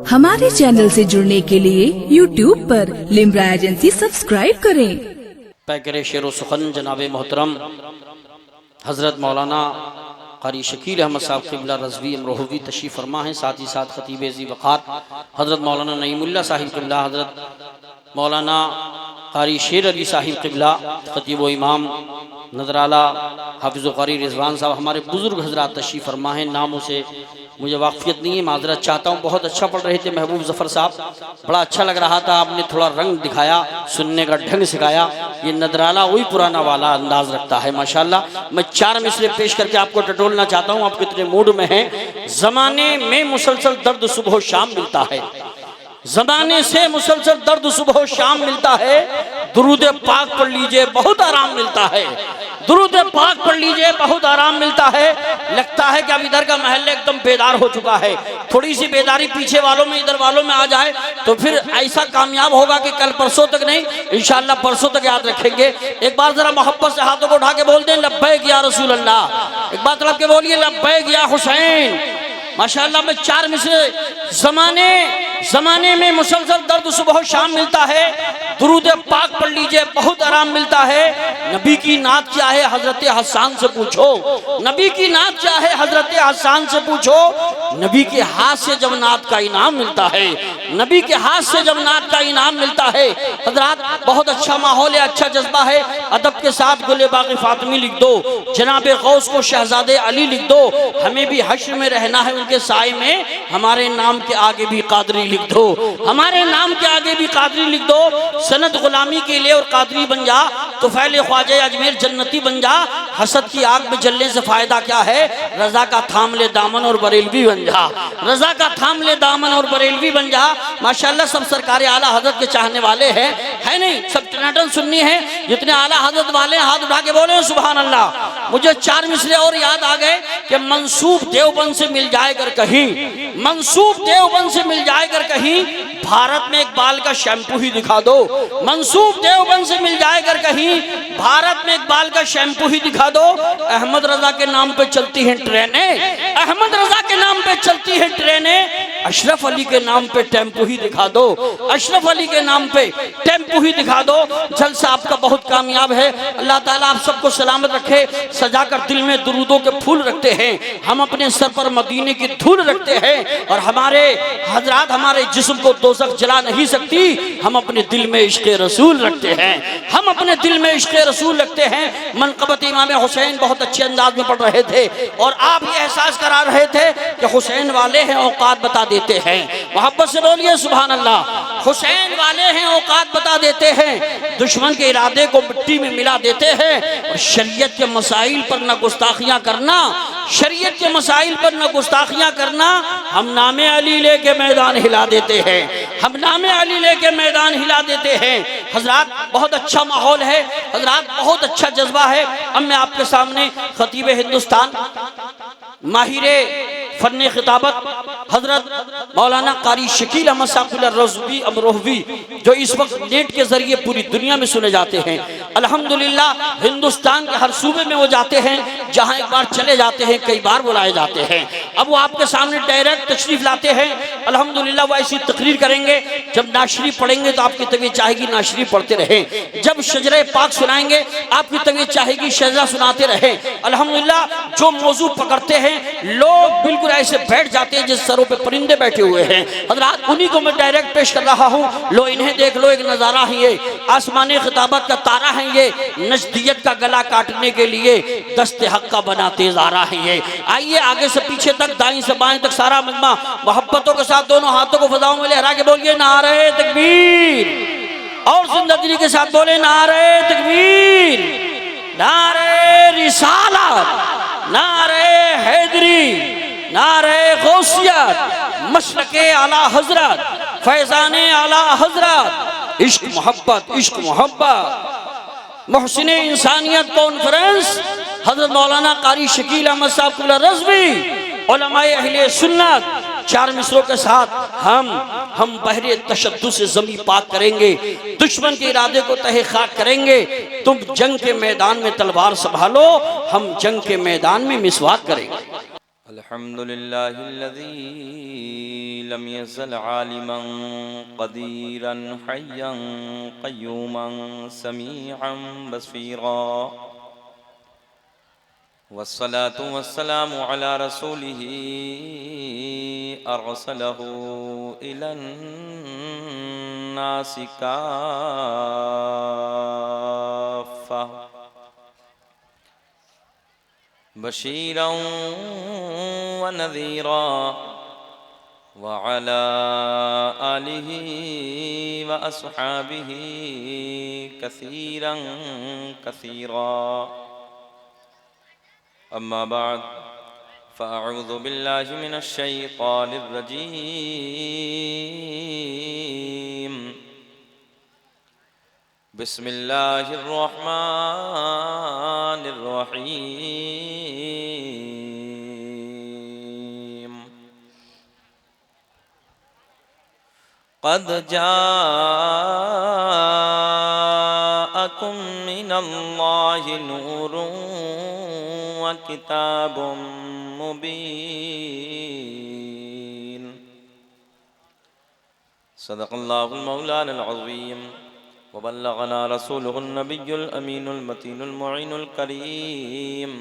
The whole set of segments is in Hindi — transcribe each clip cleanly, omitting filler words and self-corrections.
हमारे चैनल से जुड़ने के लिए YouTube पर लिम्रा एजेंसी सब्सक्राइब करें। पैकर शेर सुखन जनाब मोहतरम हज़रत मौलाना कारी शकील अहमद साहब क़िबला रज़वी अमरोहवी तशरीफ़ फरमा हैं। साथ ही साथ ख़तीब ज़ी वक़ार हज़रत मौलाना नईमुल्लाह साहिब क़िबला, हज़रत मौलाना कारी शेर अली साहिब क़िबला, ख़तीब व इमाम नज़राला हाफ़िज़ क़ारी रिज़वान साहब, हमारे बुज़ुर्ग हज़रात तशरीफ़ फरमा हैं। नामों से मुझे वाक़फ़ियत नहीं है, माज़रत चाहता हूँ। बहुत अच्छा पढ़ रहे थे महबूब ज़फ़र साहब, बड़ा अच्छा लग रहा था। आपने थोड़ा रंग दिखाया, सुनने का ढंग सिखाया। ये नदराला वही पुराना वाला अंदाज़ रखता है माशाल्लाह। मैं 4 मिसरे पेश करके आपको टटोलना चाहता हूँ, आप कितने मूड में हैं। ज़माने में मुसलसल दर्द सुबह शाम मिलता है, ज़माने से मुसलसल दर्द सुबह शाम मिलता है। दुरूद पाक पढ़ लीजिए बहुत आराम मिलता है, दुरूद पाक पढ़ लीजिए बहुत आराम मिलता है। लगता है कि अब इधर का महल एकदम बेदार हो चुका है। थोड़ी सी बेदारी पीछे वालों में, इधर वालों में आ जाए तो फिर ऐसा कामयाब होगा कि कल परसों तक नहीं, इंशाअल्लाह परसों तक याद रखेंगे। एक बार जरा मोहब्बत से हाथों को उठा के बोल दें लब्बैक या रसूल अल्लाह। एक बार तलब के बोलिए लब्बैक या हुसैन। माशाअल्लाह में 4 मिसरे। ज़माने में मुसलसल दर्द सुबह शाम मिलता है। दुरूद पाक पढ़ लीजिए बहुत आराम मिलता है। नबी की नात क्या है हज़रत हसन से पूछो, नबी की नात क्या है हज़रत हसन से पूछो। नबी के हाथ से जब नात का इनाम मिलता है, नबी के हाथ से जब नात का इनाम मिलता है। हज़रात बहुत अच्छा माहौल है, अच्छा जज्बा है। अदब के साथ गुले बाग़ी फ़ातिमी लिख दो, जनाब गौस को शहज़ादे अली लिख दो। हमें भी हश्र में रहना है उनके साए में, हमारे नाम के आगे भी कादरी लिख दो, हमारे नाम के आगे भी कादरी लिख दो। सनद गुलामी के लिए और कादरी बन जा, तो फैले ख्वाजा अजमेर जन्नती बन जा। हसद की आग में जलने से फायदा क्या है, रजा का थाम ले दामन और बरेलवी बन जा, रजा का थाम ले दामन और बरेलवी बन जा। माशाल्लाह सब सरकार आला हजरत के चाहने वाले हैं, है नहीं? सब टनाटन सुन्नी है। जितने आला हजरत वाले हाथ उठा के बोले सुभान अल्लाह। मुझे 4 मिसरे और याद आ गए कि मंसूब देवबंद से मिल जाए कर कहीं, मंसूब देवबंद से मिल जाए कर कहीं, भारत में एक बाल का शैम्पू ही दिखा दो। मंसूब देवबंद से मिल जाए कर कहीं, भारत में एक बाल का शैम्पू ही दिखा दो। अहमद रजा के नाम पे चलती हैं ट्रेनें, अहमद रजा के नाम पे चलती हैं ट्रेनें। अशरफ अली के नाम पे टेम्पू ही दिखा दो, अशरफ अली के नाम पे टेम्पू ही दिखा दो। जलसा आपका बहुत कामयाब है। अल्लाह ताला आप सबको सलामत रखे। सजा कर दिल में दुरूदों के फूल रखते हैं, हम अपने सर पर मदीने की धूल रखते हैं। और हमारे हजरात हमारे जिस्म को दोज़ख जला नहीं सकती, हम अपने दिल में इश्क़ रसूल रखते हैं, हम अपने दिल में इश्क़ रसूल रखते हैं। मनक़बत इमाम हुसैन बहुत अच्छे अंदाज में पढ़ रहे थे और आप ये एहसास करा रहे थे कि हुसैन वाले हैं, औकात बता देते हैं। मोहब्बत से बोलिए सुभान अल्लाह। हुसैन वाले हैं, औकात बता देते हैं, दुश्मन के इरादे को मिट्टी में मिला देते हैं। और शरीयत के मसाइल पर न गुस्ताखियाँ करना, शरीयत के मसाइल पर न गुस्ताखियाँ करना। हम नामे अली लेके मैदान हिला देते हैं, हम नामे अली लेके मैदान हिला देते हैं। हजरात बहुत अच्छा माहौल है, हजरात बहुत अच्छा जज्बा है। अब मैं आपके सामने खतीब हिंदुस्तान, माहिरे फन्ने खिताबत हजरत मौलाना कारी शकील अहमद साहब रज़वी अमरोहवी, जो इस वक्त नेट के जरिए पूरी दुनिया में सुने जाते हैं। अल्हम्दुलिल्लाह हिंदुस्तान के हर सूबे में वो जाते हैं, जहां एक बार चले जाते हैं कई बार बुलाए जाते हैं। अब वो आपके सामने डायरेक्ट तशरीफ लाते हैं। अल्हम्दुलिल्लाह वो ऐसी तकरीर करेंगे, जब नाशरीफ पढ़ेंगे तो आपकी तबीयत चाहेगी नाशरीफ पढ़ते रहें, जब शजरे पाक सुनाएंगे आपकी तबीयत चाहेगी शजरा सुनाते रहें। अल्हम्दुलिल्लाह जो मौजू पकड़ते हैं लोग बिल्कुल ऐसे बैठ जाते हैं जिस सरों पे परिंदे बैठे हुए हैं। हजरात उन्हीं को मैं डायरेक्ट पेश कर रहा हूँ। लो इन्हें देख लो, एक नज़ारा है ये, आसमानी खिताबत का तारा है ये, नजदियत का गला काटने के लिए दस्ते हक का बनाते ज़ारा है ये। आइए आगे से पीछे तक, दाएं से बाएं तक सारा मजमा मोहब्बतों के साथ दोनों हाथों को फजाओं में लहरा के बोलिए नारे तकबीर। और जिंदगी के साथ बोले नारे तकबीर, नारे रिसालत, नारे हैदरी, नारे गौसियत, मशरक़े आला हजरत, फैज़ाने आला हजरत, इश्क मोहब्बत, इश्क मोहब्बत। मोहसिने इंसानियत कॉन्फ्रेंस हजरत मौलाना कारी शकील अहमद साहब क़िबला रज़वी, उलमाए अहले सुन्नत। 4 मिसरों के साथ हम बहरे तशद्दुद से ज़मीं पाक करेंगे, दुश्मन के इरादे को तहे खाक करेंगे। तुम जंग के मैदान में तलवार संभालो, हम जंग के मैदान में मिसवाक करेंगे। अल्हम्दुलिल्लाहिल्लज़ी लम यज़ल आलिमन क़दीरन हय्यन क़य्यूमन समीअन बसीरा वस्सलातु वस्सलामु अला रसूलिही अरसलहू इलन नासि काफ़्फ़ा बशीरन व नज़ीरा व अला आलिही व अस्हाबिही कसीरन कसीरा अम्मा बाद फ़अऊज़ु बिल्लाहि मिनश शैतानिर रजीम बिस्मिल्लाहिर रहमानिर रहीम क़द जाअकुम मिनल्लाहि नूरुन व किताबुम मुबीन सदक़ल्लाहुल मौलाना अज़ीम व बल्लगना रसूलुहुन नबियुल अमीनुल मतीनुल मुईनुल करीम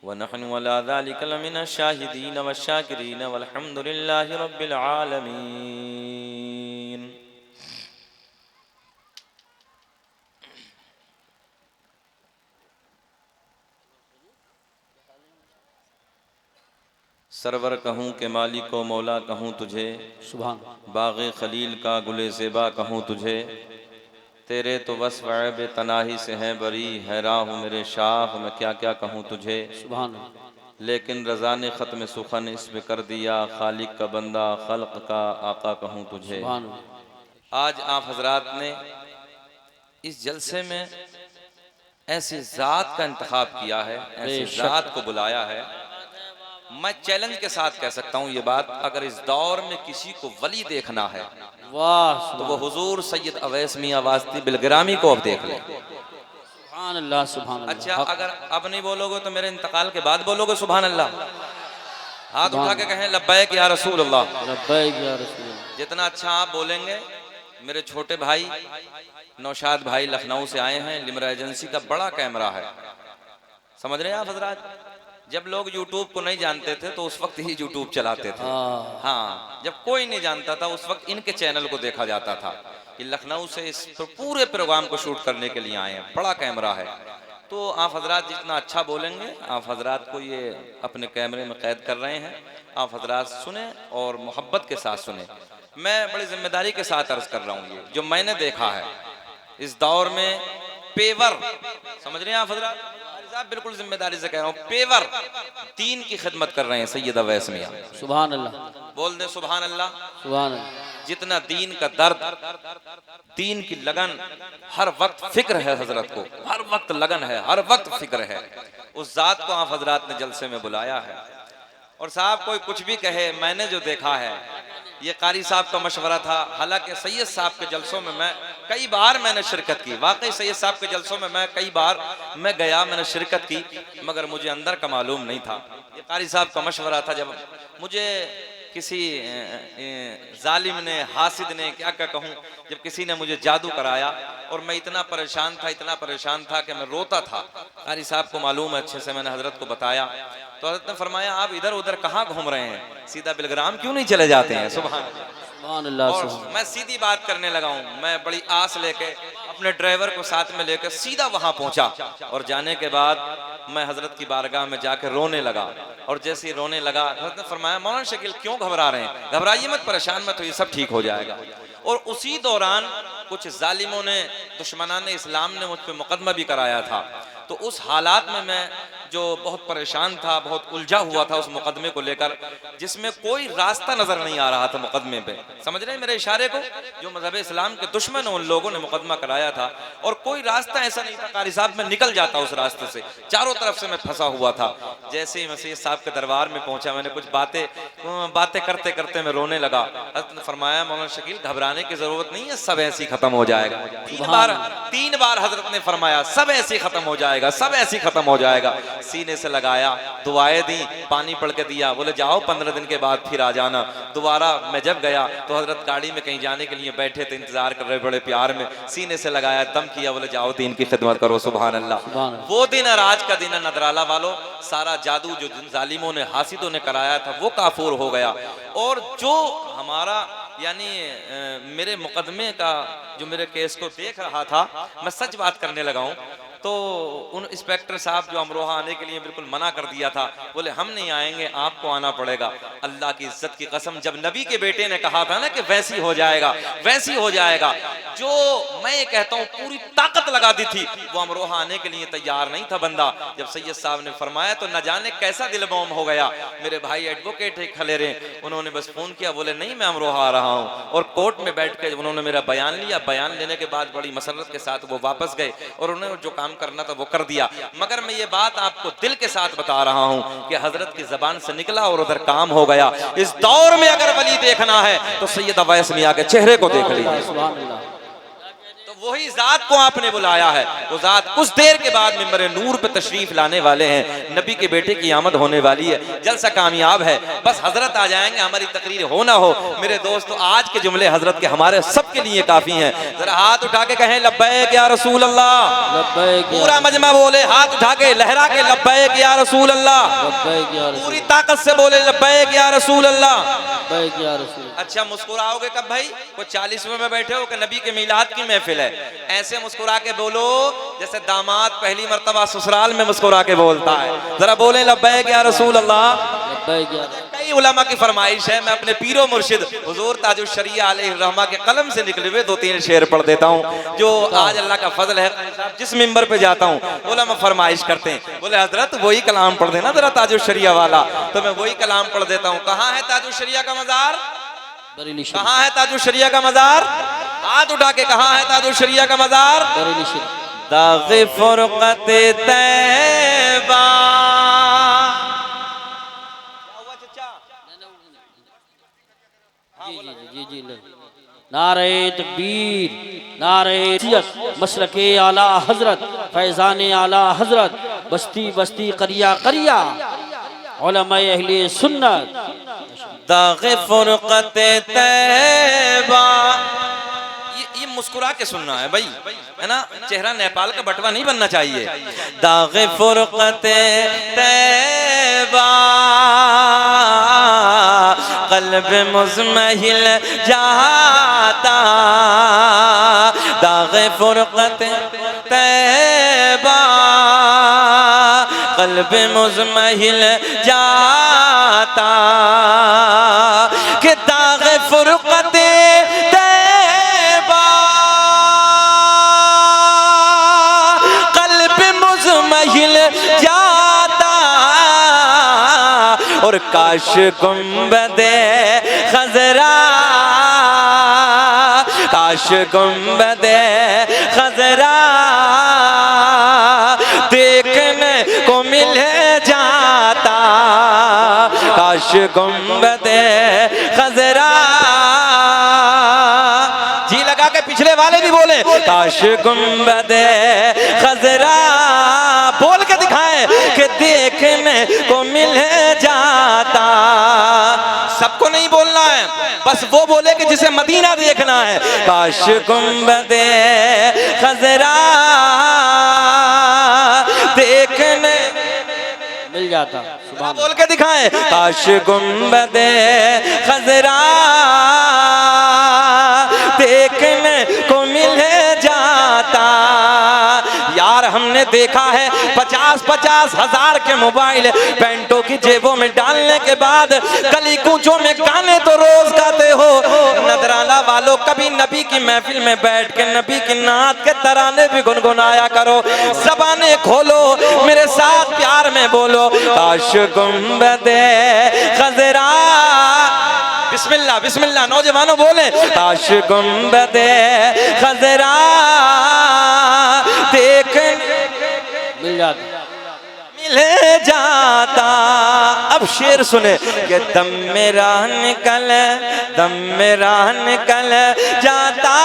व नहनु अला ज़ालिका लमिनश शाहिदीन व शाकिरीन वल्हम्दुलिल्लाहि रब्बिल आलमीन। सरवर कहूँ के मालिको मौला कहूँ तुझे, सुभान बाग़े खलील का गुले ज़ेबा कहूँ तुझे, तेरे तो वस्फ़ ऐब तनाही से हैं बरी, हैरान हूँ मेरे शाह मैं क्या क्या कहूँ तुझे। सुभान लेकिन रज़ा ने ख़त्म सुखन इसमें कर दिया, खालिक का बंदा खल्क़ का आका कहूँ तुझे। सुभान आज आप हजरात ने इस जलसे में ऐसी ज़ात का इंतखाब किया है, ऐसी बेशक। ज़ात को बुलाया है। मैं चैलेंज के साथ कह सकता हूँ ये बात, अगर इस दौर में किसी को वली देखना है वाह तो वो हुजूर सैयद अवैस मियां वास्ती बिलग्रामी को अब देख ले। सुभान अल्लाह सुभान अल्लाह। अच्छा, अगर अब नहीं बोलोगे तो मेरे इंतकाल के बाद बोलोगे सुभान अल्लाह? हाथ उठा के कहें लब्बैक या रसूल अल्लाह। लब्बैक या रसूल। जितना अच्छा आप बोलेंगे, मेरे छोटे भाई नौशाद भाई लखनऊ से आए हैं, लिमरा एजेंसी का बड़ा कैमरा है, समझ रहे हैं आप हजरात। जब लोग यूट्यूब को नहीं जानते थे तो उस वक्त ही यूट्यूब चलाते थे। हाँ, जब कोई नहीं जानता था उस वक्त इनके चैनल को देखा जाता था। ये लखनऊ से इस पूरे प्रोग्राम को शूट करने के लिए आए हैं, बड़ा कैमरा है। तो आप हजरात जितना अच्छा बोलेंगे, आप हजरात को ये अपने कैमरे में कैद कर रहे हैं, आप हजरात सुने और मोहब्बत के साथ सुने। मैं बड़ी जिम्मेदारी के साथ अर्ज कर रहा हूँ, ये जो मैंने देखा है इस दौर में पेवर, समझ रहे हैं आप हजरात, साहब बिल्कुल जिम्मेदारी से कह रहा हूँ, पेवर दीन की खिदमत कर रहे हैं सैयद अवैस मियां। सुभान अल्लाह बोल दे सुभान अल्लाह। सुभान अल्लाह। जितना दीन का दर्द, दीन की लगन, हर वक्त फिक्र है हजरत को, हर वक्त लगन है, हर वक्त फिक्र है, उस जात को आप हजरात ने जलसे में बुलाया है। और साहब कोई कुछ भी कहे, मैंने जो देखा है ये कारी साहब का मशवरा था। हालांकि सैयद साहब के जलसों में मैं कई बार मैंने शिरकत की, वाकई सैयद साहब के जलसों में मैं कई बार मैं गया, मैंने शिरकत की, मगर मुझे अंदर का मालूम नहीं था। ये कारी साहब का मशवरा था। जब मुझे किसी जालिम ने, हासिद ने, क्या क्या कहूँ, जब किसी ने मुझे जादू कराया और मैं इतना परेशान था कि मैं रोता था। कारी साहब को मालूम है अच्छे से, मैंने हजरत को बताया तो हजरत ने फरमाया आप इधर उधर कहाँ घूम रहे हैं, सीधा बिलग्राम क्यों नहीं चले जाते हैं। सुभान अल्लाह। और मैं सीधी बात करने लगा हूँ, मैं बड़ी आस लेके अपने ड्राइवर को साथ में लेकर सीधा वहां पहुंचा और जाने के बाद मैं हजरत की बारगाह में जाकर रोने लगा। और जैसे ही रोने लगा हजरत ने फरमाया मौलाना शकील क्यों घबरा रहे हैं, घबराइए मत, परेशान मत, तो ये सब ठीक हो जाएगा। और उसी दौरान कुछ जालिमों ने, दुश्मनाने इस्लाम ने मुझ पर मुकदमा भी कराया था। तो उस हालात में मैं जो बहुत परेशान था, बहुत उलझा हुआ था उस मुकदमे को लेकर, जिसमें कोई रास्ता नजर नहीं आ रहा था मुकदमे पे। समझ रहे हैं मेरे इशारे को? जो मजहब इस्लाम के दुश्मन उन लोगों ने मुकदमा कराया था और कोई रास्ता ऐसा नहीं था कारी साहब मैं निकल जाता उस रास्ते से, चारों तरफ से मैं फंसा हुआ था। जैसे ही मैं सैयद साहब के दरबार में पहुंचा, मैंने कुछ बातें करते करते मैं रोने लगा। हज़रत ने फरमाया मौलाना शकील घबराने की जरूरत नहीं है, सब ऐसे ही खत्म हो जाएगा। तीन बार हजरत ने फरमाया सब ऐसे ही खत्म हो जाएगा, सब ऐसे ही खत्म हो जाएगा। सीने से लगाया, दुआएं दी, पानी पढ़ के दिया, बोले जाओ 15 दिन के बाद फिर आ जाना। दोबारा मैं जब गया तो हजरत गाड़ी में कहीं जाने के लिए बैठे थे, इंतजार कर रहे बड़े प्यार में, सीने से लगाया, दम किया, बोले जाओ दीन की खिदमत करो। सुभान अल्लाह। वो दिन और आज का दिन है नदराला वालों, सारा जादू जो जालिमों ने हासिदों ने कराया था वो काफूर हो गया। और जो हमारा यानी मेरे मुकदमे का जो मेरे केस को देख रहा था, मैं सच बात करने लगा हूं, तो उन इंस्पेक्टर साहब जो अमरोहा आने के लिए बिल्कुल मना कर दिया था, बोले हम नहीं आएंगे, आपको आना पड़ेगा। अल्लाह की इज्जत की कसम, जब नबी के बेटे ने कहा था ना कि वैसी हो जाएगा, वैसी हो जाएगा, जो मैं ये कहता हूँ पूरी ताकत लगा दी थी, वो अमरोहा आने के लिए तैयार नहीं था बंदा। जब सैयद साहब ने फरमाया तो न जाने कैसा दिल मौम हो गया। मेरे भाई एडवोकेट है खलेरे, उन्होंने बस फोन किया, बोले नहीं मैं अमरोहा आ रहा हूँ। और कोर्ट में बैठ के उन्होंने मेरा बयान लिया, बयान लेने के बाद बड़ी मसरत के साथ वो वापस गए और उन्होंने जो काम करना था वो कर दिया। मगर मैं ये बात आपको दिल के साथ बता रहा हूँ कि हजरत की जबान से निकला और उधर काम हो गया। इस दौर में अगर वली देखना है तो सैयद अवैस मियां के चेहरे को देख लीजिए, वही जात को आपने बुलाया है। वो जात कुछ देर के बाद मिंबर नूर पे तशरीफ लाने वाले हैं, नबी के बेटे की आमद होने वाली है, जलसा कामयाब है। बस हजरत आ जाएंगे, हमारी तकरीर हो ना हो। मेरे दोस्तों, आज के जुमले हजरत के हमारे सबके लिए काफी हैं। जरा हाथ उठा के कहें लब्बैक या रसूल अल्लाह। पूरा मजमा बोले, हाथ उठा के लहरा के लब्बैक या रसूल अल्लाह। पूरी ताकत से बोले लब्बैक या रसूल अल्लाह। अच्छा, मुस्कुराओगे कब भाई? कोई 40वें में बैठे हो कि नबी के मिलाद की महफिल है, ऐसे मुस्कुरा के बोलो जैसे दामाद पहली मर्तबा ससुराल में मुस्कुरा के बोलता है। जरा बोले लब्बैक या रसूल अल्लाह। कई उलमा की फरमाइश है, मैं अपने पीरो मुर्शिद हुजूर ताजुश शरिया अलैहिर्रहमा के कलम से निकले हुए 2-3 शेर पढ़ देता हूँ, जो आज अल्लाह का फजल है, जिस मिंबर पे जाता हूँ उलमा फरमाइश करते हैं, बोले हजरत वही कलाम पढ़ देना जरा ताजुश शरिया वाला, तो मैं वही कलाम पढ़ देता हूँ। कहाँ है ताजुश शरिया का मज़ार? कहाँ है ताजुश शरिया का मज़ार? हाथ उठा के कहाँ है ताजुश शरिया का मज़ार? दाग़े फुरक़त तैबा। नारे तकबीर, नारे मसलके आला हजरत, फैज़ाने आला हजरत, बस्ती बस्ती करिया करिया, उलमाए अहले सुन्नत। दाग़े फुरक़त तैबा, ये मुस्कुरा के सुनना है भाई, है ना, चेहरा नेपाल का बटवा नहीं बनना चाहिए। दाग़े फुरक़त तैबा, क़ल्ब मुज़महिल जाता, दाग़े फुरक़त तैबा, क़ल्ब मुज़महिल जाता, कि दाग़े फुरक़त तैबा, क़ल्ब मुज़महिल जाता, और काश गुंबदे खज़रा, काश गुंबदे खज़रा देखने को मिल जाता, काश गुंबदे खज़रा। जी लगा के पिछले वाले भी बोले काश गुंबदे खज़रा, बोल के दिखाएं कि देखने को मिल जाता। सबको नहीं बोलना है, बस वो बोले कि जिसे मदीना देखना है। काश गुंबदे खज़रा देखने मिल जाता, बोल के दिखाएं काश गुंबदे खज़रा देखने को मिल जाता। यार हमने देखा है 50-50 हजार के मोबाइल पैंटों की जेबों में डालने के बाद गली कूचों में गाने तो रोज गाते हो। नजराना वालों, कभी नबी की महफिल में बैठ के नबी की नात के तराने भी गुनगुनाया करो। ज़बानें खोलो, मेरे साथ प्यार में बोलो काश गुंबदे खज़रा। बिस्मिल्लाह बिस्मिल्लाह, नौजवानों बोले काश गुंबदे खज़रा देखने मिल जाता, मिल जाता। अब शेर सुने कि दम मेरा निकल, दम मेरा निकल जाता,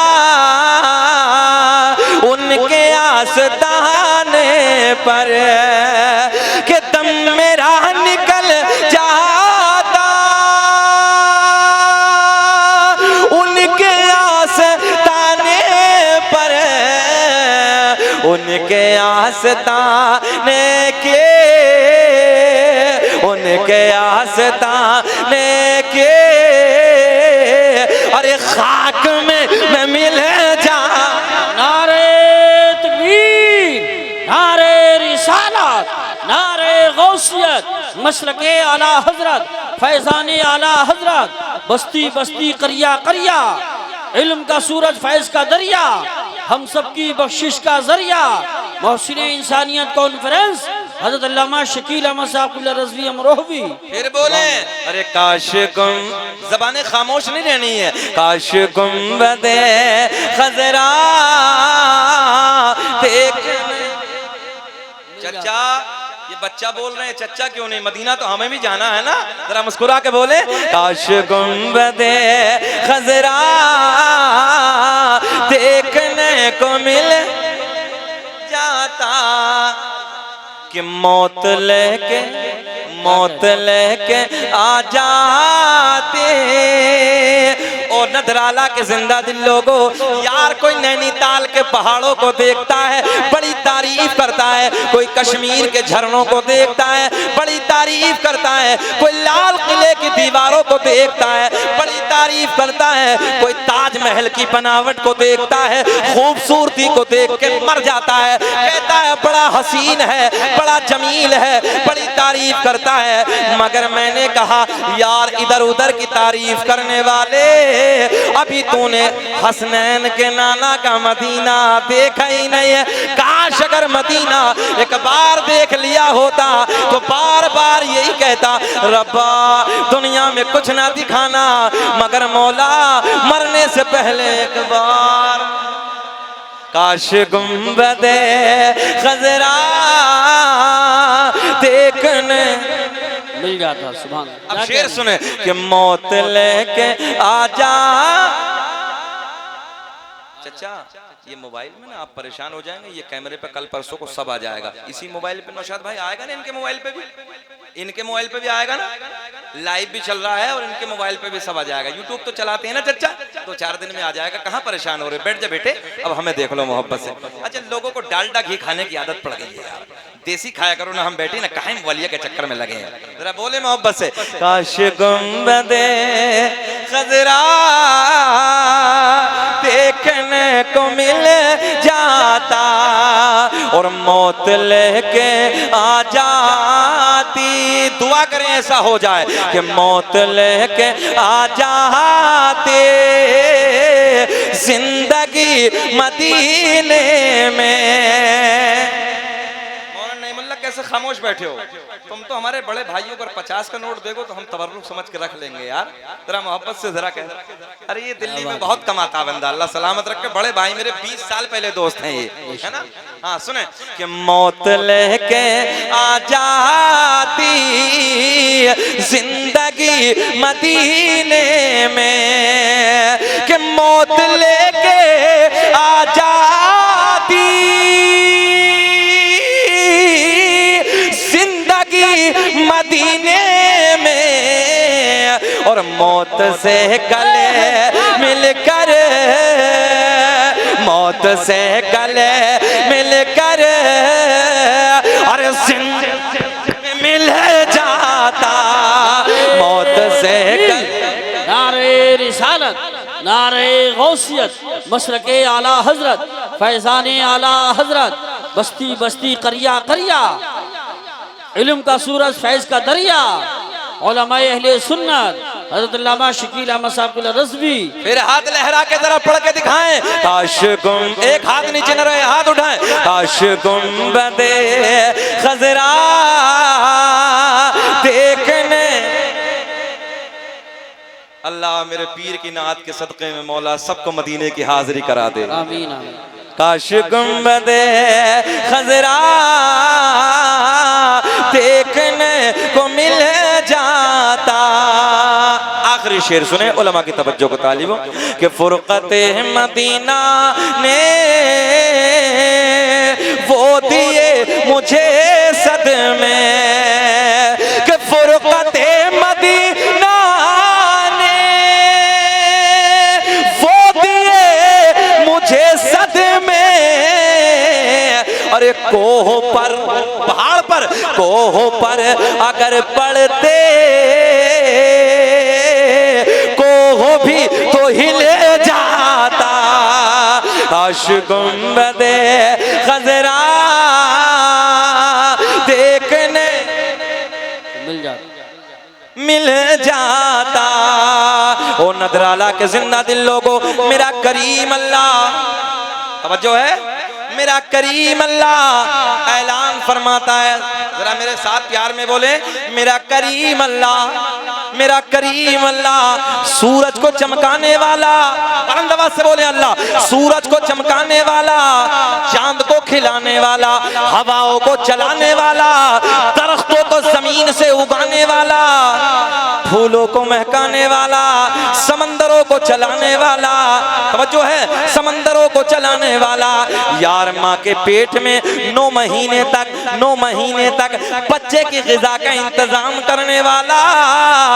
उनके आस्ताने पर कि दम मेरा निकल जाता, उनके आस्ताने पर, उनके आस्ताने के, उनके आस्ताने के, अरे खाक में मैं मिल जा। नारे तकबीर, नारे रिसालत, नारे गौसियत, मसलके आला हजरत, फैजाने आला हजरत, बस्ती बस्ती करिया करिया, इल्म का सूरज फैज का दरिया, हम सबकी बख्शिश का जरिया, मोहसिन इंसानियत कॉन्फ्रेंस हजरत अल्लामा शकील अहमद साहब रज़वी अमरोहवी। फिर बोले, अरे काश गुम, ज़बानें खामोश नहीं रहनी है, काश गुंबदे खजरा देख। चचा, ये बच्चा बोल रहे हैं, चचा क्यों नहीं, मदीना तो हमें भी जाना है ना, जरा मुस्कुरा के बोले, काश गुंबदे खजरा देखने को मिल जाता, कि मौत लेके, मौत लेके आ जाते। और नदराला के जिंदा दिल लोगों, यार कोई नैनीताल के पहाड़ों को देखता है, बड़ी तारीफ करता है, कोई कश्मीर के झरनों को देखता है, बड़ी तारीफ करता है, कोई लाल किले की दीवारों को देखता है, बड़ी तारीफ करता है, कोई ताजमहल की बनावट को देखता है, खूबसूरती को देख के मर जाता है, कहता है बड़ा हसीन है, बड़ा जमील है, बड़ी तारीफ करता है। मगर मैंने कहा यार इधर उधर की तारीफ करने वाले, अभी तूने हसनैन के नाना का मदीना देखा ही नहीं है। काश अगर मदीना एक बार देख लिया होता तो बार बार यही कहता, रब्बा दुनिया में कुछ ना दिखाना, मगर मौला मरने से पहले एक बार काश गुंबदे खजरा देखने मिल जाता। सुभान अल्लाह। अब शेर सुने कि मौत लेके आजा। चचा ये मोबाइल में ना आप परेशान हो जाएंगे, ये कैमरे पे कल परसों को सब आ जाएगा, इसी मोबाइल पे नौशाद भाई आएगा ना, इनके मोबाइल पे भी, इनके मोबाइल पे भी आएगा ना, लाइव भी चल रहा है और इनके मोबाइल पे भी सब आ जाएगा। यूट्यूब तो चलाते हैं ना चचा, तो 4 दिन में आ जाएगा। कहाँ परेशान हो रहे, बैठ जा बेटे, अब हमें देख लो मोहब्बत से। अच्छा लोगों को डालडा घी खाने की आदत पड़ गई है यार, देसी खाया करो ना, हम बैठे ना काहे वलिया के चक्कर में लगे हैं। जरा बोले मोहब्बत से, काश गुंबदे खजरा देखने को मिल जाता, और मौत लेके आ जाती। दुआ करें ऐसा हो जाए कि मौत लेके आ जाते, जिंदगी मदीने में। कैसे खामोश बैठे हो तुम, तो हमारे बड़े भाइयों पर 50 का नोट देखो तो हम तबर्रुक समझ के रख लेंगे यार, जरा मोहब्बत से जरा कह। अरे ये दिल्ली में बहुत कमाता बंदा, अल्लाह सलामत रखे, बड़े भाई मेरे 20 साल पहले दोस्त हैं ये, है ना। हाँ सुने कि मौत लेके आ जाती, जिंदगी मदीने में, कि मौत लेके आ जाती, मदीने में, और मौत से गले मिलकर, मौत से गले मिलकर, अरे जिंदगी मिल जाता, मौत से गले। नारे रिसालत, नारे गौसियत, मसलके आला हजरत, फैजाने आला हजरत, बस्ती बस्ती करिया करिया, इल्म का सूरज फैज का दरिया, उलमाए अहले सुन्नत हज़रत अल्लामा शकील अहमद साहब रज़वी। फिर हाथ लहरा के जरा पढ़ के दिखाएं, काश गुम, एक हाथ नीचे न रहे, हाथ उठाएं, काश गुंबदे खजरा देखने। अल्लाह मेरे पीर की नात के सदक़े में मौला सबको मदीने की हाजिरी करा दे, आमीन आमीन। काश गुंबदे खजरा देखने को मिल जाता। आखिरी शेर सुने, उलमा की तवज्जो को तालिबो, कि फुरक़ते मदीना ने वो दिए मुझे सदमे कि फुरकते मदीना ने, वो दिए मुझे सदमे। अरे कोह पर, पहाड़ पर, कोह पर अगर पड़ते कोह भी तो हिले जाता, काश गुंबदे खजरा देखने मिल जाता। ओ नदराला के जिंदा दिल लोगों, मेरा करीम अल्लाह, तवज्जो है, मेरा करीम अल्लाह ऐलान फरमाता है, जरा मेरे साथ प्यार में बोले, मेरा करीम अल्लाह, मेरा करीम अल्लाह सूरज को चमकाने वाला, बुलंद आवाज से बोले अल्लाह, सूरज को चमकाने वाला, चांद को खिलाने वाला, हवाओं को चलाने वाला, दरख्तों को जमीन से उगाने वाला, फूलों को महकाने वाला, समंदरों को चलाने वाला, तवज्जो है, समंदरों को चलाने वाला। यार माँ के पेट में 9 महीने तक बच्चे की ग़िज़ा का इंतजाम करने वाला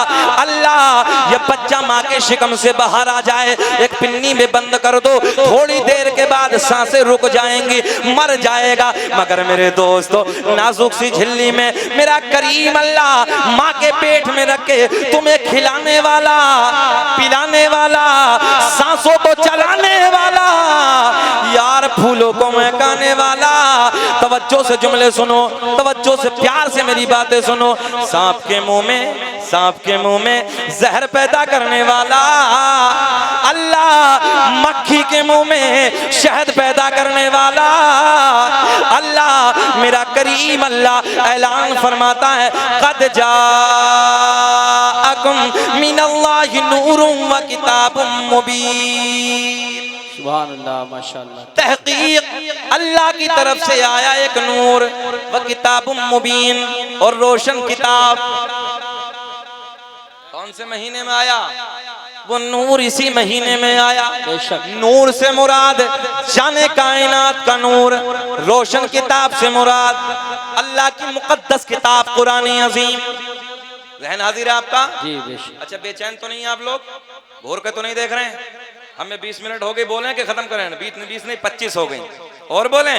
अल्लाह, ये बच्चा माँ के शिकम से बाहर आ जाए, एक पिन्नी में बंद कर दो, थोड़ी देर के बाद सांसें रुक जाएंगी, मर जाएगा। मगर मेरे दोस्तों, नाजुक सी झिल्ली में मेरा करीम अल्लाह माँ के पेट में रख के तुम्हें खिलाने वाला, पिलाने वाला, सांसों को चलाने वाला, यार फूलों को महकाने वाला। तवज्जो से जुमले सुनो, तवज्जो से प्यार से मेरी बातें सुनो। सांप के मुंह में जहर पैदा करने वाला अल्लाह, मक्खी के मुंह में शहद पैदा करने वाला अल्लाह, मेरा करीम अल्लाह ऐलान फरमाता है, कद जाअकुम मिनल्लाहि नूरुम व किताबुम मुबीन। सुभान अल्लाह, माशाअल्लाह। तहकीक अल्लाह की तरफ से आया एक नूर, व किताबुम मुबीन, और रोशन किताब। कौन से महीने में आया? वो नूर इसी महीने में आया। नूर से मुराद जाने कायनात का नूर, रोशन किताब से मुराद अल्लाह की मुकद्दस किताब कुरान अजीम। ज़हन हाजिर है आपका? जी बेशक। अच्छा, बेचैन तो नहीं है आप लोग? घूर के तो नहीं देख रहे हैं? हमें 20 मिनट हो गए, बोले कि खत्म करें। 20 नहीं 25 हो गई, और बोले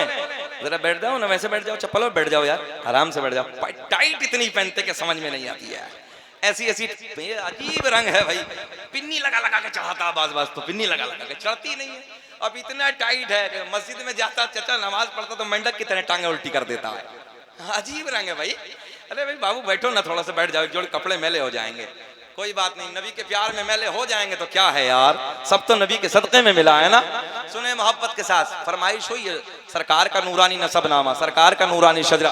जरा बैठ जाओ ना, वैसे बैठ जाओ, चप्पलों बैठ जाओ यार, आराम से बैठ जाओ। टाइट इतनी पहनते कि समझ में नहीं आती है, ऐसी अजीब रंग है भाई, पिन्नी लगा के चढ़ाता, बाज तो पिन्नी लगा के चढ़ती नहीं है। अब इतना टाइट है कि मस्जिद में जाता चचा नमाज पढ़ता तो मेंढक की तरह टांगे उल्टी कर देता है। अजीब रंग है भाई। अरे भाई बाबू बैठो ना, थोड़ा सा बैठ जाओ, जोड़ कपड़े मैले हो जाएंगे, कोई बात नहीं, नबी के प्यार में मैले हो जाएंगे तो क्या है यार, सब तो नबी के सदक़े में मिला है ना। सुने मोहब्बत के साथ, फरमाइश हुई है सरकार का नूरानी नसबनामा, सरकार का नूरानी शजरा।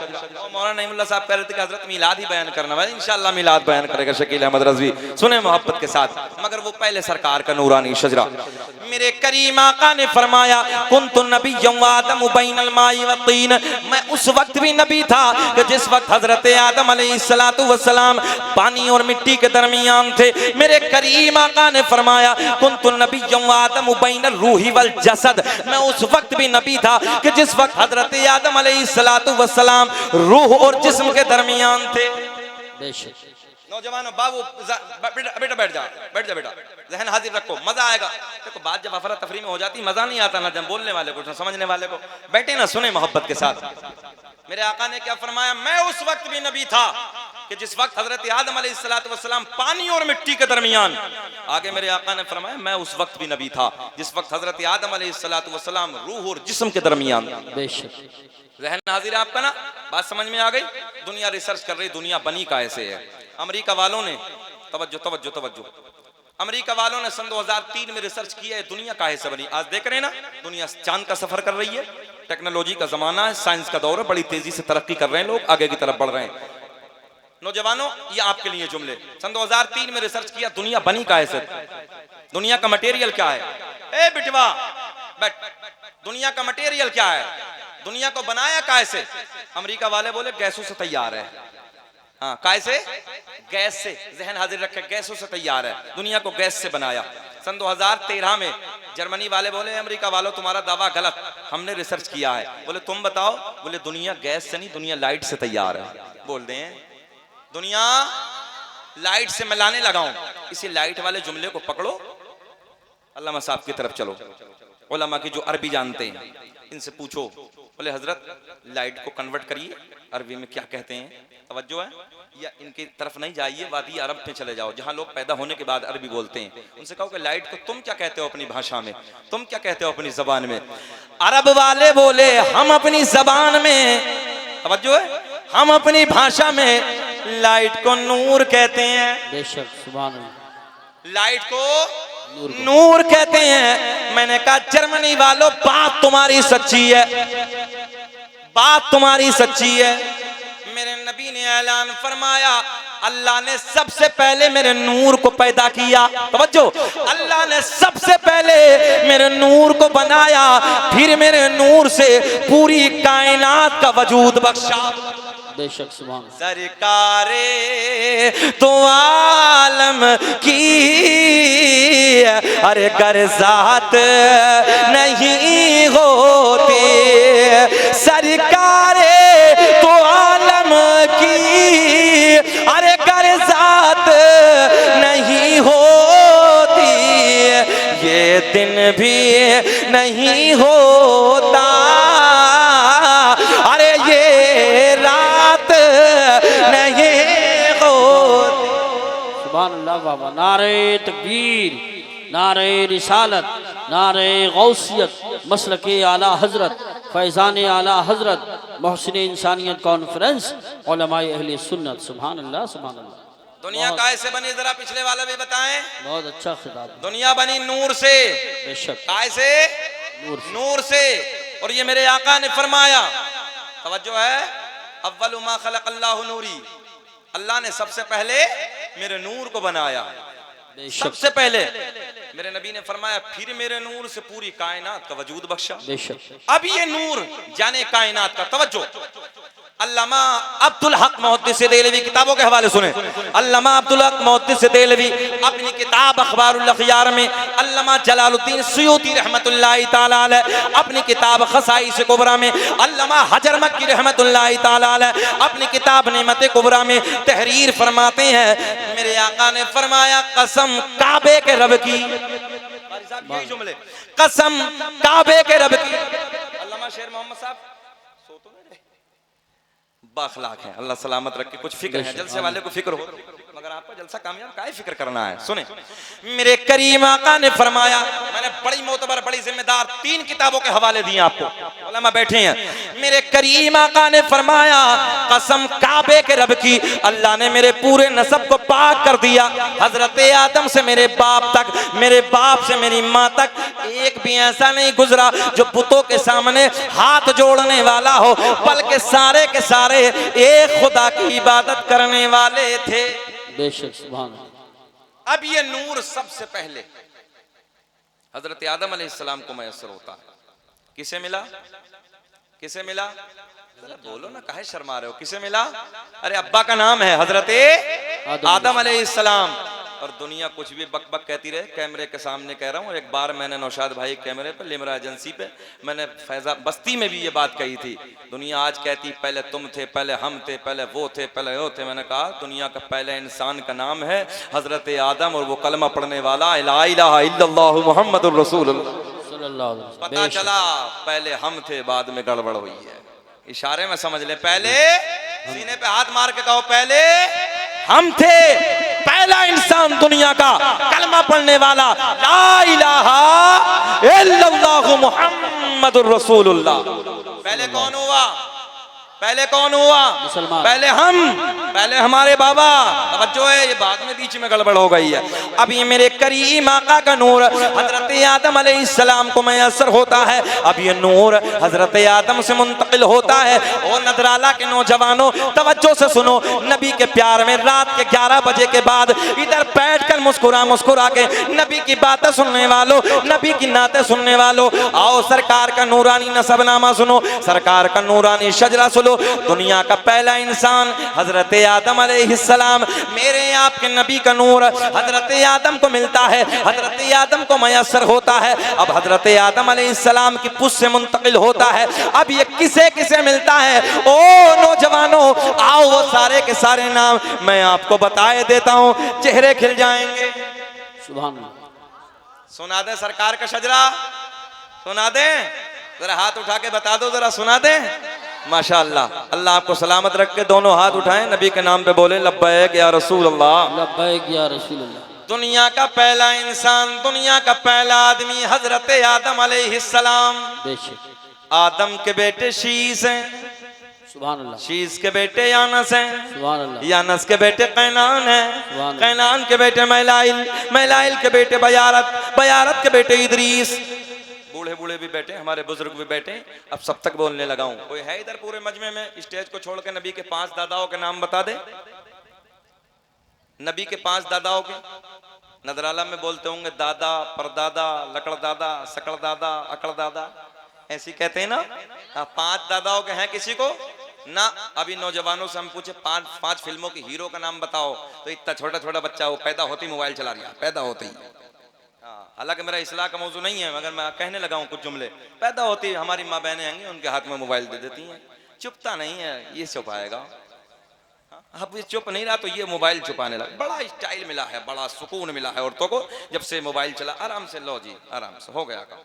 मौलाना नईमुल्लाह साहब कह रहे थे कि हजरत मिलाद ही बयान करना है, इंशाअल्लाह मिलाद बयान करेगा शकील अहमद रज़वी। सुने मोहब्बत के साथ, मगर वो पहले सरकार का नूरानी शजरा। मेरे करीम आका ने फरमाया, कुन्तु नबिय्यन व आदमु बैनल माई व तीन, मैं उस वक्त भी नबी था कि जिस वक्त हजरत आदम अलैहिस्सलातु वस्सलाम पानी और मिट्टी के दरमियान थे। मेरे करीम आका ने फरमाया, कुन्तु नबिय्यन व आदमु बैनल रूही वल जसद, मैं उस वक्त भी नबी था कि जिस वक्त हजरत आदम अलैहिस्सलातु वस्सलाम रूह और जिस्म के दरमियान थे। नौजवानों, बाबू बेटा बैठ जा बेटा, ज़हन हाजिर रखो, मजा आएगा। देखो बात जब अफरा तफरी में हो जाती मजा नहीं आता ना जब बोलने वाले को, ना समझने वाले को। बैठे ना, सुने मोहब्बत के साथ। मेरे आका ने क्या फरमाया, मैं उस वक्त भी नबी था कि जिस वक्त हजरत आदम अलैहिस्सलातु वस्सलाम पानी और मिट्टी के दरमियान। आगे मेरे आका ने फरमाया, मैं उस वक्त भी नबी था जिस वक्त हजरत आदम अलैहिस्सलातु वस्सलाम रूह और जिस्म के दरमियान। बेशक ज़हन हाजिर है आपका ना, बात समझ में आ गई। दुनिया रिसर्च कर रही, दुनिया बनी का ऐसे है। अमेरिका वालों ने, तवज्जो, अमेरिका वालों ने सन 2003 में रिसर्च किया है दुनिया काहे से बनी। आज देख रहे हैं ना, दुनिया चांद का सफर कर रही है, टेक्नोलॉजी का जमाना है, साइंस का दौर है, बड़ी तेजी से तरक्की कर रहे हैं लोग, आगे की तरफ बढ़ रहे हैं। नौजवानों, ये आपके लिए जुमले। सन 2003 में रिसर्च किया दुनिया बनी काहे से, दुनिया का मटेरियल क्या है। ए बिटवा बैठ, दुनिया का मटेरियल क्या है, दुनिया को बनाया काहे से। अमेरिका वाले बोले गैसों से तैयार है। हाँ, काहे से? गैस से। ज़हन हाजिर रखे, गैसों से तैयार है, दुनिया को गैस से बनाया। सन 2013 में जर्मनी वाले बोले अमेरिका वालों तुम्हारा दावा गलत, हमने रिसर्च किया है। बोले तुम बताओ? बोले दुनिया गैस से नहीं, दुनिया लाइट से तैयार है। बोल दें दुनिया लाइट से मैं लाने लगा हूं। इसी लाइट वाले जुमले को पकड़ो, अल्लामा साहब की तरफ चलो, उलमा की जो अरबी जानते हैं इनसे पूछो। बोले हजरत लाइट को कन्वर्ट करिए, अरबी में क्या कहते हैं? तवज्जो है, या इनकी तरफ नहीं जाइए, वादी अरब में चले जाओ जहां लोग पैदा होने के बाद अरबी बोलते हैं। उनसे कहो कि लाइट को तुम क्या कहते हो अपनी भाषा में, तुम क्या कहते हो अपनी जबान में? अरब वाले बोले हम अपनी जबान में, तवज्जो है, हम अपनी भाषा में लाइट को नूर कहते हैं। बेशक, सुभान अल्लाह। लाइट को नूर कहते हैं। मैंने कहा जर्मनी वालों, बात तुम्हारी सच्ची है, बात तुम्हारी सच्ची है। मेरे नबी ने ऐलान फरमाया, अल्लाह ने सबसे पहले मेरे नूर को पैदा किया। तवज्जो, अल्लाह ने सबसे पहले मेरे नूर को बनाया, फिर मेरे नूर से पूरी कायनात का वजूद बख्शा। बेशक, सुभान। सरकारे तो आलम की अरे गर्जात नहीं होती, सरकारे तो आलम की अरे गर्जात नहीं होती, ये दिन भी नहीं होता, अरे ये रात नहीं होती। सुभान अल्लाह बाबा। नारे तकबीर, नारे रिसालत, नारे गौसियत, मसलके आला हजरत, फैज़ान आला हजरत, मोहसिन इंसानियत कॉन्फ्रेंस, उलमाए अहले सुन्नत। सुभान अल्लाह, सुभान अल्लाह। दुनिया काय से बनी, जरा पिछले वाला भी बताएं। बहुत अच्छा खिताब। दुनिया बनी नूर से। बेशक, काय से? नूर से। और ये मेरे आका ने फरमाया, तवज्जो है, अव्वलु मा खलक़ल्लाहु नूरी, अल्लाह ने सबसे पहले मेरे नूर को बनाया। सबसे पहले मेरे नबी ने फरमाया, फिर मेरे नूर से पूरी कायनात का वजूद बख्शा। बेशक। अब ये नूर जाने कायनात का, तवज्जो, अल्लामा अब्दुल हक मुहद्दिस देहलवी, किताबों के हवाले सुने। अल्लामा अब्दुल हक मुहद्दिस देहलवी अपनी किताब अखबारुल अखयार में, अल्लामा जलालुद्दीन सुयूती रहमतुल्लाहि ताला अलैह अपनी किताब खसाइस कुबरा में, अल्लामा हजर मक्की रहमतुल्लाहि ताला अलैह अपनी किताब नेमत कुबरा में तहरीर फरमाते हैं, मेरे आका ने फरमाया, कसम काबे के रब की, यही जुमले, कसम काबे के रब की। अल्लामा शेर मोहम्मद साहब सो तो नहीं रहे, बाखलाक है, अल्लाह सलामत रखे। कुछ फिक्र है, जलसे वाले को फिक्र हो, मगर आपको जलसा कामयाब काहे फिक्र करना है? सुने, मेरे करीम आका ने फरमाया, मैंने बड़ी मोतबर, बड़ी जिम्मेदार 3 किताबों के हवाले दिए आपको, उलमा बैठे हैं। मेरे करीम आका ने फरमाया, कसम काबे के रब की, अल्लाह ने मेरे पूरे नसब को पाक कर दिया। हजरत आदम से मेरे बाप तक, मेरे बाप से मेरी माँ तक, एक भी ऐसा नहीं गुजरा जो पुतों के सामने हाथ जोड़ने वाला हो, बल्कि सारे के सारे एक खुदा की इबादत करने वाले थे। बेशक, सुभान अल्लाह। अब ये नूर सबसे पहले हजरत आदम अलैहिस्सलाम को मैसर होता है। किसे मिला? किसे मिला? बोलो ना, काहे शर्मा रहे हो? किसे मिला? अरे अब्बा का नाम है हजरत आदम अलैहिस्सलाम। और दुनिया कुछ भी बक बक कहती रहे, कैमरे के सामने कह रहा हूँ। एक बार मैंने नौशाद भाई कैमरे पे, लिमरा एजेंसी पे, मैंने फैजा बस्ती में भी ये बात कही थी। दुनिया आज कहती पहले तुम थे, पहले हम थे, पहले वो थे, पहले वो थे। मैंने कहा दुनिया का पहले इंसान का नाम है हजरत आदम, और वो कलमा पढ़ने वाला ला इलाहा इल्लल्लाहु मुहम्मदुर रसूलुल्लाह सल्लल्लाहु अलैहि वसल्लम। पता चला पहले हम थे, बाद में गड़बड़ हुई है। इशारे में समझ ले, पहले सीने पे हाथ मार के कहो, पहले हम थे, पहला इंसान दुनिया का कलमा पढ़ने वाला, ला इलाहा इल्लल्लाहु मुहम्मदुर रसूलुल्लाह। पहले कौन हुआ? पहले कौन हुआ? मुसलमान। पहले हम, पहले हमारे बाबा। तवज्जो है, ये बाद में बीच में गड़बड़ हो गई है। अब ये मेरे करीम आका का नूर हजरत आदम अलैहिस्सलाम को मैसर होता है। अब ये नूर हजरत आदम से मुंतकिल होता है। और नदराला के नौजवानों, तवज्जो से सुनो, नबी के प्यार में रात के 11 बजे के बाद इधर बैठकर मुस्कुरा मुस्कुरा के नबी की बातें सुनने वालों, नबी की नातें सुनने वालों, आओ सरकार का नूरानी नसबनामा सुनो, सरकार का नूरानी शजरा सुनो। रसूलो, दुनिया का पहला इंसान हजरत आदम अलैहिस्सलाम, मेरे आपके नबी का नूर हजरत आदम को मिलता है, हजरत आदम को मयसर होता है। अब हजरत आदम अलैहिस्सलाम की पुष्ट से मुंतकिल होता है। अब ये किसे किसे मिलता है? ओ नौजवानों, आओ वो सारे के सारे नाम मैं आपको बताए देता हूँ, चेहरे खिल जाएंगे। सुभान अल्लाह। सुना दे सरकार का शजरा, सुना दे, जरा हाथ उठा के बता दो, जरा सुना दे। माशाअल्लाह, अल्लाह आपको सलामत रख के। दोनों हाथ उठाएं, नबी के नाम पे बोले लब्बैक या रसूल अल्लाह, लब्बैक या रसूल अल्लाह। दुनिया का पहला इंसान, दुनिया का पहला आदमी हजरत आदम अलैहिस्सलाम। बेशक आदम के बेटे शीस हैं, सुभान अल्लाह। शीस के बेटे यानस हैं, सुभान अल्लाह। यानस के बेटे कैनान हैं, सुभान कैनान के बेटे मैलाइल, मैलाइल के बेटे बयारत, बयारत के बेटे इदरीस। बूढ़े बूढ़े भी बैठे, हमारे बुजुर्ग भी बैठे। अब सब तक बोलने लगा हूं। कोई है इधर पूरे मजमे में स्टेज को छोड़ के नबी के 5 दादाओं के नाम बता दे? नबी के 5 दादाओं के नदराला में बोलते होंगे दादा, परदादा, लकड़ दादा, सकड़ दादा, अकड़ दादा, ऐसी कहते हैं ना। 5 दादाओं के हैं किसी को ना? अभी नौजवानों से हम पूछे 5 फिल्मों की हीरो का नाम बताओ, तो इतना छोटा छोटा बच्चा वो पैदा होते ही मोबाइल चला रहा, पैदा होते ही। हालांकि मेरा इस्लाह का मौजू नहीं है, मगर मैं कहने लगा हूँ कुछ जुमले। पैदा होती है हमारी माँ बहनें होंगी, उनके हाथ में मोबाइल दे देती हैं। चुपता नहीं है, ये छुपाएगा। अब ये चुप नहीं रहा तो ये मोबाइल छुपाने लगा। बड़ा स्टाइल मिला है, बड़ा सुकून मिला है औरतों को जब से मोबाइल चला। आराम से लो जी, आराम से हो गया काम।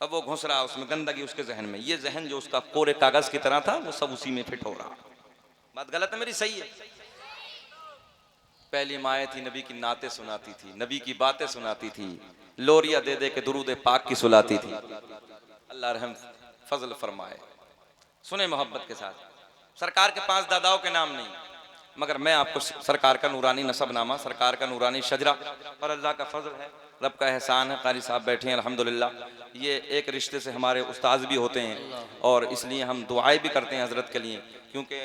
अब वो घुस रहा उसमें, गंदगी उसके जहन में। ये जहन जो उसका कोरे कागज की तरह था, वो सब उसी में फिट हो रहा। बात गलत है मेरी? सही है। पहली माएँ थी, नबी की नाते सुनाती थी, नबी की बातें सुनाती थी, लोरिया दे दे के दुरूद पाक की सुलाती थी। अल्लाह रहम फजल फरमाए। सुने मोहब्बत के साथ। सरकार के 5 दादाओं के नाम नहीं, मगर मैं आपको सरकार का नूरानी नसबनामा, सरकार का नूरानी शजरा, और अल्लाह का फजल है, रब का एहसान है। कारी साहब बैठे हैं अल्हम्दुलिल्लाह। ये एक रिश्ते से हमारे उस्ताद भी होते हैं, और इसलिए हम दुआएं भी करते हैं हजरत के लिए, क्योंकि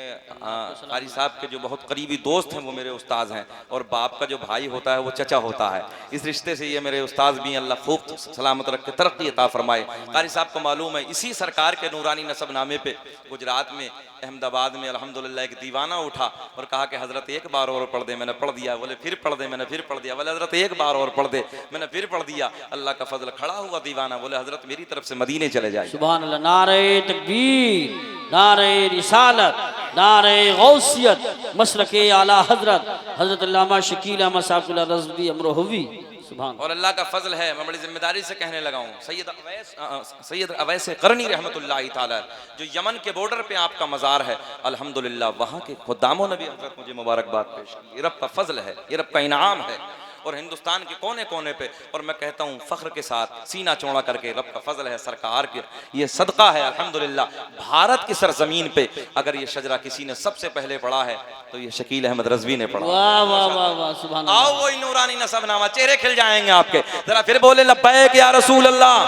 कारी साहब के जो बहुत करीबी दोस्त हैं वो मेरे उस्ताद हैं, और बाप का जो भाई होता है वो चचा होता है। इस रिश्ते से ये मेरे उस्ताद भी, अल्लाह खूब सलामत रख के तरक्की अता फरमाए। कारी साहब को मालूम है, इसी सरकार के नूरानी नसबनामे पे गुजरात में, अहमदाबाद में अल्हम्दुलिल्लाह एक दीवाना उठा और कहा कि हजरत एक बार और पढ़ दे। मैंने पढ़ दिया। बोले फिर पढ़ दे। मैंने फिर पढ़ दिया। बोले हजरत एक बार और पढ़ दे। मैंने फिर पढ़ दिया। अल्लाह का फजल, खड़ा हुआ दीवाना, बोले हजरत मेरी तरफ से मदीने चले जाए। सुभान अल्लाह। नारे तकबीर, नारे रिसालत, नारे गौसियत, मसलके आला हजरत हजरत अल्लामा शकील अहमद साहब रज़वी अमरोहवी। सुभान। और अल्लाह का फजल है, मैं बड़ी जिम्मेदारी से कहने लगा हूँ, सैयद अवैस करनी रहमतुल्लाह ताला, जो यमन के बॉर्डर पे आपका मज़ार है, अल्हम्दुलिल्लाह वहाँ के खुदामों ने भी हजरत मुझे मुबारकबाद पेश की। ये रब का फजल है, ये रब का इनाम है। और हिंदुस्तान के कोने कोने पे, और मैं कहता हूँ फ़ख्र के साथ, सीना चौड़ा करके, रब का फजल है, सरकार के ये सदका है अल्हम्दुलिल्लाह। भारत की सरजमीन पे अगर ये शजरा किसी ने सबसे पहले पढ़ा है तो ये शकील अहमद रज़वी ने पढ़ा। वाह वाह वाह वाह, सुभान अल्लाह। आओ वही नूरानी नसबनामा, चेहरे खिल जाएंगे आपके। जरा फिर बोले लब्बैक या रसूल अल्लाह।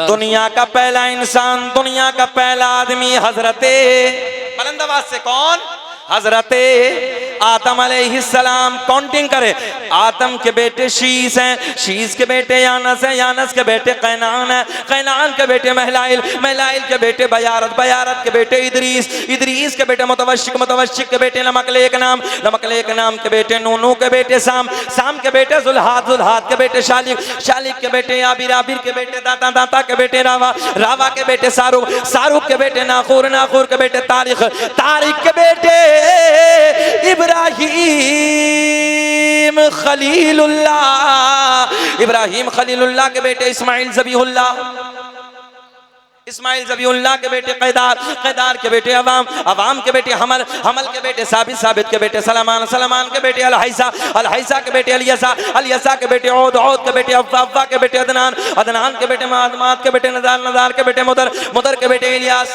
दुनिया का पहला इंसान, दुनिया का पहला आदमी हजरते, बुलंद आवाज से कौन? हजरते आदम अलैहिस्सलाम। काउंटिंग करे। आदम के बेटे शीस हैं, शीस के बेटे यानस हैं, यानस के बेटे कैनान हैं, कैनान के बेटे महलाइल, महलाइल के बेटे बयारत, बयारत के बेटे इदरीस, इदरीस के बेटे मुतवश्शिक, मुतवश्शिक के बेटे नमकलेक नाम, नमकलेक नाम के बेटे नूनू के बेटे साम, साम के बेटे जुल्हाद, जुल्हाद के बेटे शालिक, शालिक के बेटे आबिर, आबिर के बेटे दाता, दाता के बेटे रावा, रावा के बेटे सारुक, सारुक के बेटे नाखूर, नाखूर के बेटे तारिक, तारिक के बेटे इब्राहीम खलीलुल्लाह, इब्राहीम खलीलुल्लाह के बेटे इस्माइल ज़बीहुल्लाह, इस्माइल ज़बीहुल्लाह के बेटे कैदार, कैदार के बेटे अवाम, अवाम के बेटे हमल, हमल के बेटे साबित, साबित के बेटे सलमान, सलमान के बेटे अलहैसा, अलहैसा के बेटे अलियसा, अलियसा के बेटे औद, औद के बेटे अव्वा, अव्वा के बेटे अदनान, अदनान के बेटे माद, माद के बेटे नज़ार, नज़ार के बेटे मुदर, मुदर के बेटे इलियास।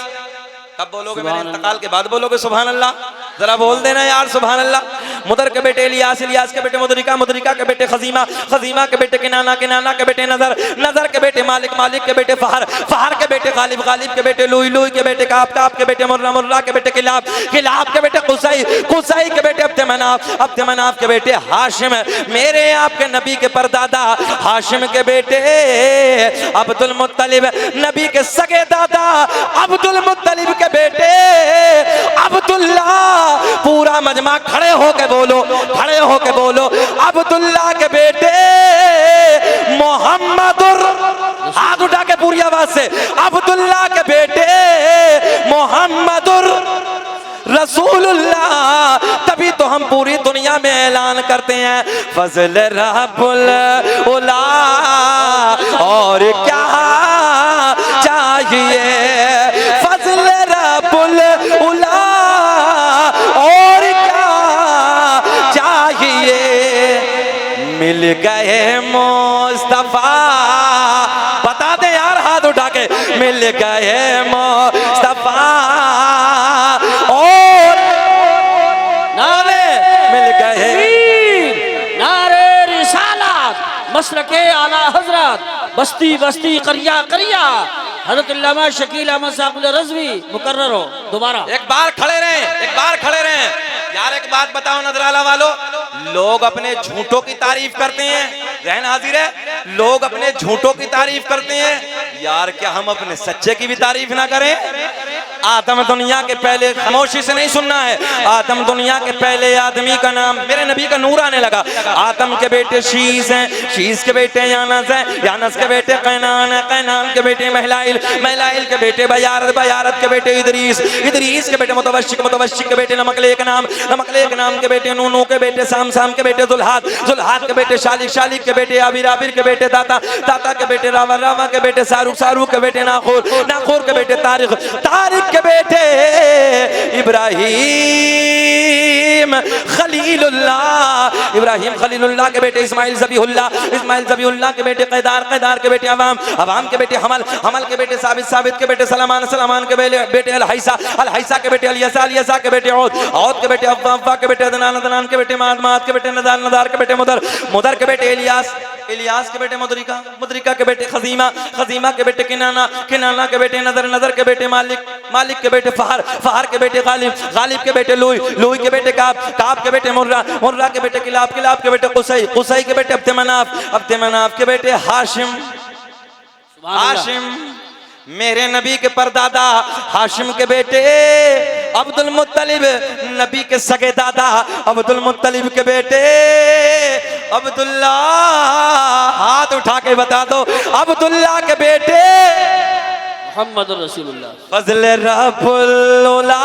कब बोलोगे? मेरे इंतकाल के बाद बोलोगे सुभान अल्लाह। जरा बोल देना यार सुभान अल्लाह। मुदर के बेटे इलियास, इलियास के बेटे मुदरिका, मुदरिका के बेटे खजीमा, खजीमा के बेटे किनाना, किनाना के बेटे नजर, नजर के बेटे मालिक, मालिक के बेटे फहर, फहर के बेटे गालिब, गालिब के बेटे लुई, लुई के बेटे काब, काब के बेटे मुर्रा, मुर्रा के बेटे किलाब, किलाब के बेटे कुसई, कुसई के बेटे अब्द मनाफ, अब्द मनाफ के बेटे हाशिम, मेरे आपके नबी के परदादा हाशिम के बेटे अब्दुल मुत्तलिब, नबी के सगे दादा अब्दुल मुत्तलिब के बेटे अब्दुल्ला। पूरा मजमा खड़े होके बोलो, खड़े होके बोलो, अब्दुल्ला के बेटे मोहम्मदुर, हाथ उठा के पूरी आवाज से, अब्दुल्ला के बेटे मोहम्मदुर रसूलुल्लाह। तभी तो हम पूरी दुनिया में ऐलान करते हैं फजल रब्बुल उला, और क्या चाहिए, फजल रब्बुल उला, और क्या चाहिए, मिल गए मुस्तफा। बता दे यार हाथ उठा के, मिल गए मुस्तफा और नारे मिल गए, नारे रिसालत, मसलके आला हजरत, बस्ती बस्ती करिया करिया, हजरत अल्लामा शकील अहमद साहब रज़वी मुकर्रर हो। दोबारा एक बार खड़े रहे, एक बार खड़े रहे यार। एक बात बताओ नजराला वालों, लोग अपने झूठों की तारीफ करते हैं, जहन हाजिर है, लोग अपने झूठों की तारीफ करते हैं यार, क्या हम अपने सच्चे की भी तारीफ ना करें? आदम दुनिया के पहले, खामोशी से नहीं सुनना है, आदम दुनिया के पहले आदमी का नाम मेरे नबी का नूर आने लगा। आदम के बेटे शीस हैं, शीस के बेटे यानस हैं, यानस के बेटे कैनान हैं, कैनान के बेटे महलाइल, महलाइल के बेटे बयारत, बयारत के बेटे इदरीस, इदरीस के बेटे मुतवश्शिक, मुतवश्शिक के बेटे नमकलेक नाम, नमकलेक नाम के बेटे नूनू के बेटे साम, साम के बेटे जुल्हाद, जुल्हाद के बेटे शालिक, शालिक के बेटे आबिर, आबिर के बेटे दाता, दाता के बेटे रावा, रावा के बेटे सारूक, सारूक के बेटे नाखूर, नाखूर के बेटे तारिक, तारिक के बेटे इब्राहीम खलीलुल्लाह, इब्राहीम खलीलुल्लाह के बेटे इस्माइल ज़बीहुल्लाह, इस्माइल ज़बीहुल्लाह के बेटे क़ैदार, क़ैदार के बेटे अवाम, अवाम के बेटे हमल, हमल के बेटे साबित, साबित के बेटे सलमान, सलमान के बेटे अल-हैसा, अल-हैसा के बेटे अल-यसा, अल-यसा के बेटे औद, औद के बेटे अव्वा, अव्वा के बेटे अदनान, अदनान के बेटे माद, माद के बेटे नदार, नदार के बेटे मुदर, मुदर के बेटे इलियास, इलियास के बेटे मुदरिका, मुदरिका के बेटे खजीमा, खजीमा के बेटे किनाना, किनाना के बेटे नजर, नजर के बेटे मालिक, मालिक के बेटे फहर, फहर के बेटे गालिब, गालिब के बेटे लुई, लुई के बेटे काब, काब के बेटे मुर्रा, मुर्रा के बेटे किलाब, किलाब के बेटे कुसई, कुसई के बेटे अब्द मनाफ, अब्द मनाफ के बेटे हाशिम, हाशिम मेरे नबी के परदादा हाशिम के बेटे अब्दुल मुत्तलिब, नबी के सगे दादा अब्दुल मुत्तलिब के बेटे अब्दुल्ला। हाथ उठा के बता दो, अब्दुल्ला के बेटे मोहम्मद रसूलुल्लाह। फजल रब्बुल उला।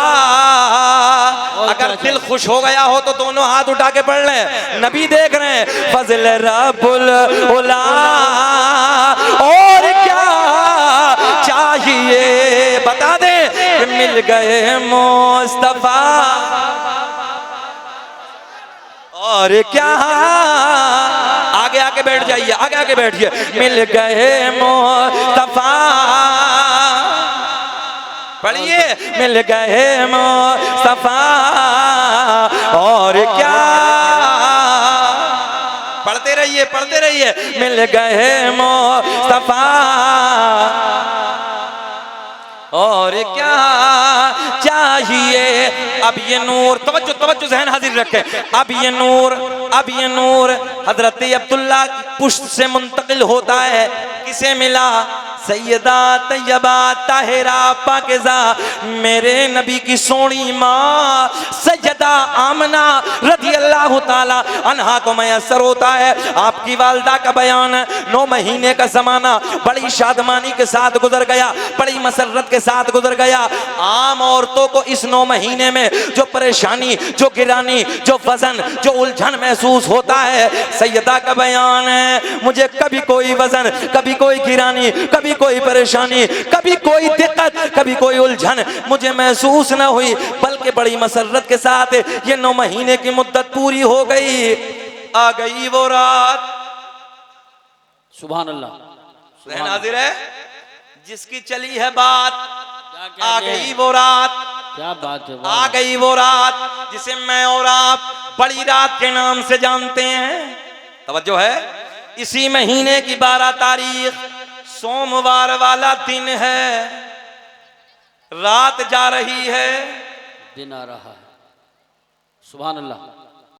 अगर दिल खुश हो गया हो तो दोनों हाथ उठा के पढ़ ले, नबी देख रहे हैं। फजल रब्बुल उला, और क्या चाहिए बता दे, मिल गए मुस्तफा, और क्या, आगे आके बैठ जाइए, आगे आके बैठिए। मिल गए मुस्तफा, पढ़िए, मिल गए मुस्तफा, और क्या, पढ़ते रहिए, पढ़ते रहिए। मिल गए मुस्तफा, और क्या चाहिए। अब ये नूर, तवज्जो तवज्जो ज़हन हाजिर रखे। अब ये नूर, अब ये नूर हजरत अब्दुल्ला की पुश्त से मुंतकिल होता है। किसे मिला? सैयदा तैयबा ताहिरा पाकिज़ा, मेरे नबी की सोनी माँ सैयदा आमना रज़ी अल्लाह ताला अन्हा को मैसर होता है। आपकी वालदा का बयान, 9 महीने का ज़माना बड़ी शादमानी के साथ गुजर गया, बड़ी मसरत के साथ गुजर गया। आम औरतों को इस 9 महीने में जो परेशानी, जो गिरानी, जो वजन, जो उलझन महसूस होता है, सैयदा का बयान है, मुझे कभी कोई वजन, कभी कोई गिरानी, कभी कोई परेशानी, कभी कोई दिक्कत, कभी कोई उलझन मुझे महसूस न हुई, बल्कि बड़ी मसरत के साथ ये 9 महीने की मुद्दत पूरी हो गई। आ गई वो रात, सुभान अल्लाह। हाजिर है, जिसकी चली है बात, आ गई वो रात, क्या बात है, वाह। आ गई वो रात जिसे मैं और आप बड़ी रात के नाम से जानते हैं। तवज्जो है, इसी महीने की 12 तारीख सोमवार वाला दिन है। रात जा रही है, दिन आ रहा है। सुभान अल्लाह।